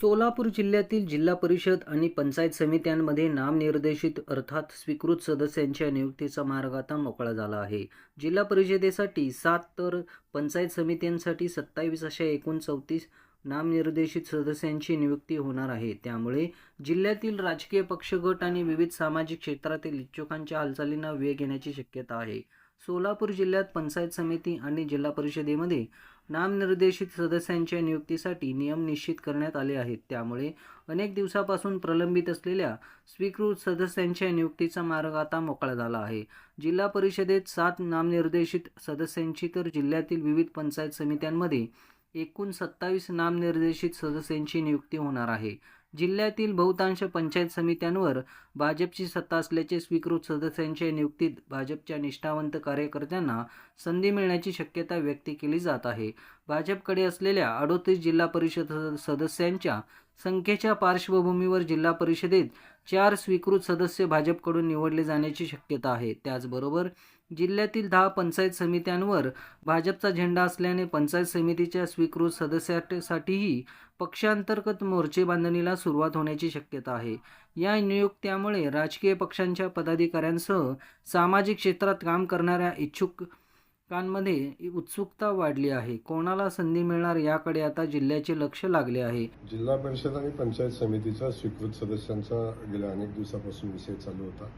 सोलापूर जिल्ह्यातील जिल्हा परिषद आणि पंचायत समित्यांमध्ये नामनिर्देशित अर्थात स्वीकृत सदस्यांच्या नियुक्तीचा मार्ग आता मोकळा झाला आहे. जिल्हा परिषदेसाठी 7 तर पंचायत समित्यांसाठी 27 अशा एकूण 34 नामनिर्देशित सदस्यांची नियुक्ती होणार आहे. त्यामुळे जिल्ह्यातील राजकीय पक्ष गट आणि विविध सामाजिक क्षेत्रातील इच्छुकांच्या हालचालींना वेग येण्याची शक्यता आहे. सोलापूर जिल्ह्यात पंचायत समिती आणि जिल्हा परिषदेमध्ये नामनिर्देशित सदस्यांच्या नियुक्तीसाठी नियम निश्चित करण्यात आले आहेत. त्यामुळे अनेक दिवसापासून प्रलंबित असलेल्या स्वीकृत सदस्यांच्या नियुक्तीचा मार्ग आता मोकळा झाला आहे. जिल्हा परिषदेत 7 नामनिर्देशित सदस्यांची तर जिल्ह्यातील विविध पंचायत समित्यांमध्ये एकूण 27 नामनिर्देशित सदस्यांची नियुक्ती होणार आहे. जिल्ह्यातील बहुतांश पंचायत समित्यांवर भाजपची सत्ता असल्याचे स्वीकृत सदस्यांच्या नियुक्तीत भाजपच्या निष्ठावंत कार्यकर्त्यांना संधी मिळण्याची शक्यता व्यक्त केली जात आहे. भाजपकडे असलेल्या 38 जिल्हा परिषद सदस्यांच्या संख्येच्या पार्श्वभूमीवर जिल्हा परिषदेत 4 स्वीकृत सदस्य भाजपकडून निवडले जाण्याची शक्यता आहे. त्याचबरोबर जिल्ह्यातील 10 पंचायत समित्यांवर भाजपचा झेंडा असल्याने पंचायत समितीच्या स्वीकृत सदस्यासाठीही पक्षांतर्गत मोर्चे बांधणीला सुरुवात होण्याची शक्यता आहे. या नियुक्त्यामुळे राजकीय पक्षांच्या पदाधिकाऱ्यांसह सामाजिक क्षेत्रात काम करणाऱ्या इच्छुकांमध्ये उत्सुकता वाढली आहे. कोणाला संधी मिळणार याकडे आता जिल्ह्याचे लक्ष लागले आहे. जिल्हा परिषद आणि पंचायत समितीच्या स्वीकृत सदस्यांचा गेल्या अनेक दिवसापासून विषय चालू होता.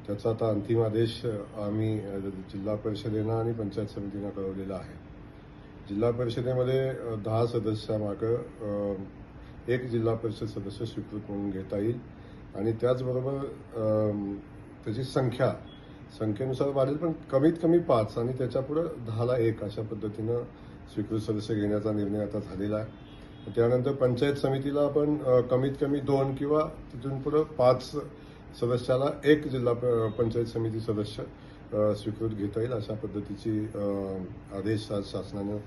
त्याचा आता अंतिम आदेश आम्ही जिल्हा परिषदेनं आणि पंचायत समितीनं कळवलेला आहे. जिल्हा परिषदेमध्ये 10 सदस्यामागं एक जिल्हा परिषद सदस्य स्वीकृत म्हणून घेता येईल आणि त्याचबरोबर त्याची संख्येनुसार वाढेल, पण कमीत कमी 5 आणि त्याच्यापुढं 10ला 1 अशा पद्धतीनं स्वीकृत सदस्य घेण्याचा निर्णय आता झालेला आहे. त्यानंतर पंचायत समितीला आपण कमीत कमी 2 किंवा तिथून पुढं 5 सदस्याला एक जिल्हा पंचायत समिती सदस्य स्वीकृत घेता येईल अशा पद्धतीची आदेश आज शासनानं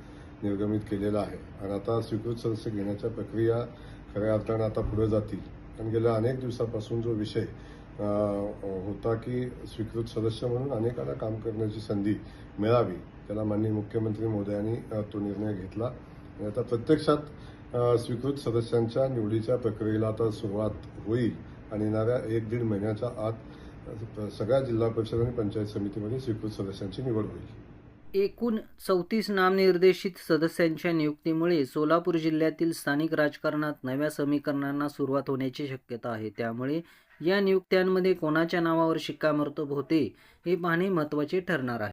निर्गमित केलेला आहे. आणि आता स्वीकृत सदस्य घेण्याच्या प्रक्रिया खऱ्या अर्थानं आता पुढे जातील. आणि गेल्या अनेक दिवसापासून जो विषय होता की स्वीकृत सदस्य म्हणून अनेकांना काम करण्याची संधी मिळावी, त्याला माननीय मुख्यमंत्री महोदयांनी तो निर्णय घेतला आणि आता प्रत्यक्षात स्वीकृत सदस्यांच्या निवडीच्या प्रक्रियेला आता सुरुवात होईल आणि येणाऱ्या 1-1.5 महिन्याच्या आत सगळ्या जिल्हा परिषद आणि पंचायत समितीमध्ये स्वीकृत सदस्यांची निवड होईल. एकूण 34 नामनिर्देशित सदस्यांच्या नियुक्तीमुळे सोलापूर जिल्ह्यातील स्थानिक राजकारणात नव्या समीकरणांना सुरुवात होण्याची शक्यता आहे. त्यामुळे या नियुक्त्यांमध्ये कोणाच्या नावावर शिक्कामोर्तब होते हे पाहणे महत्त्वाचे ठरणार आहे.